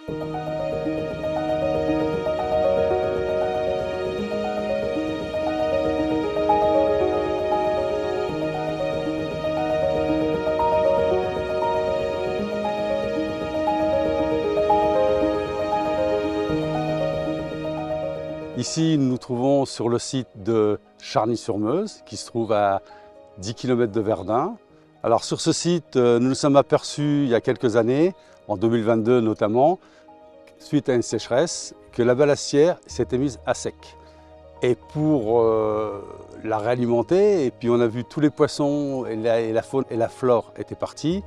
Ici, nous nous trouvons sur le site de Charny-sur-Meuse, qui se trouve à 10 km de Verdun. Alors sur ce site, nous nous sommes aperçus il y a quelques années, en 2022 notamment, suite à une sécheresse, que la balastière s'était mise à sec. Et pour la réalimenter, et puis on a vu tous les poissons et la faune et la flore étaient partis,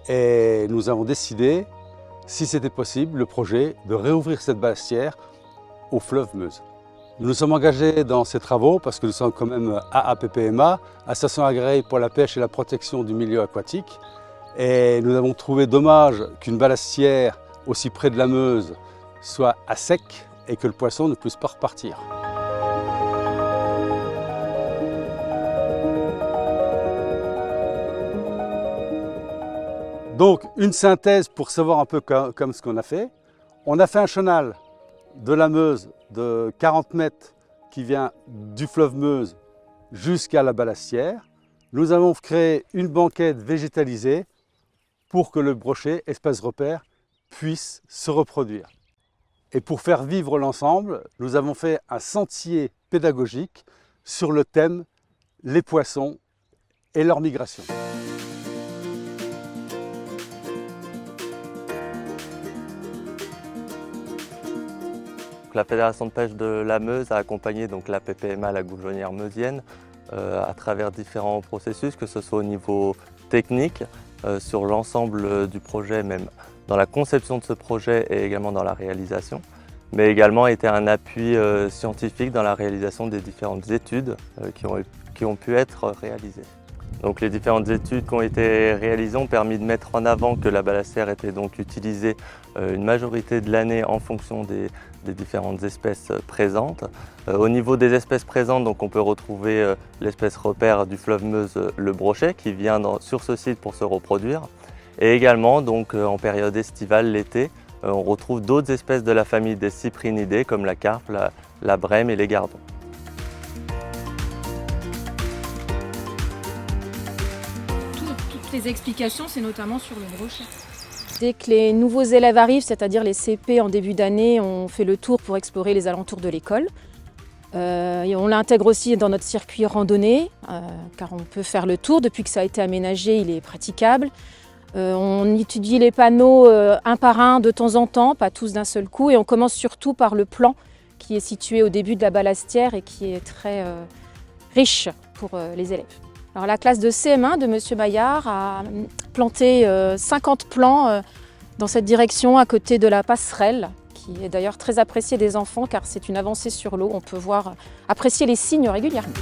et nous avons décidé, si c'était possible, le projet de réouvrir cette balastière au fleuve Meuse. Nous nous sommes engagés dans ces travaux parce que nous sommes quand même AAPPMA, Association agréée pour la pêche et la protection du milieu aquatique. Et nous avons trouvé dommage qu'une balastière aussi près de la Meuse soit à sec et que le poisson ne puisse pas repartir. Donc une synthèse pour savoir un peu comme ce qu'on a fait. On a fait un chenal de la Meuse de 40 mètres qui vient du fleuve Meuse jusqu'à la balastière. Nous avons créé une banquette végétalisée pour que le brochet, espèce repère, puisse se reproduire. Et pour faire vivre l'ensemble, nous avons fait un sentier pédagogique sur le thème les poissons et leur migration. La Fédération de pêche de la Meuse a accompagné la PPMA, la goujonnière meusienne, à travers différents processus, que ce soit au niveau technique, sur l'ensemble du projet, même dans la conception de ce projet et également dans la réalisation, mais également a été un appui scientifique dans la réalisation des différentes études qui ont pu être réalisées. Donc les différentes études qui ont été réalisées ont permis de mettre en avant que la balastière était donc utilisée une majorité de l'année en fonction des différentes espèces présentes. Au niveau des espèces présentes, donc, on peut retrouver l'espèce repère du fleuve Meuse, le brochet, qui vient sur ce site pour se reproduire. Et également, donc, en période estivale, l'été, on retrouve d'autres espèces de la famille des cyprinidés comme la carpe, la brème et les gardons. Toutes les explications, c'est notamment sur le brochet. Dès que les nouveaux élèves arrivent, c'est-à-dire les CP en début d'année, on fait le tour pour explorer les alentours de l'école. On l'intègre aussi dans notre circuit randonnée, car on peut faire le tour. Depuis que ça a été aménagé, il est praticable. On étudie les panneaux un par un de temps en temps, pas tous d'un seul coup. Et on commence surtout par le plan qui est situé au début de la balastière et qui est très riche pour les élèves. Alors, la classe de CM1 de M. Maillard a planté 50 plants dans cette direction à côté de la passerelle, qui est d'ailleurs très appréciée des enfants car c'est une avancée sur l'eau. On peut apprécier les cygnes régulièrement.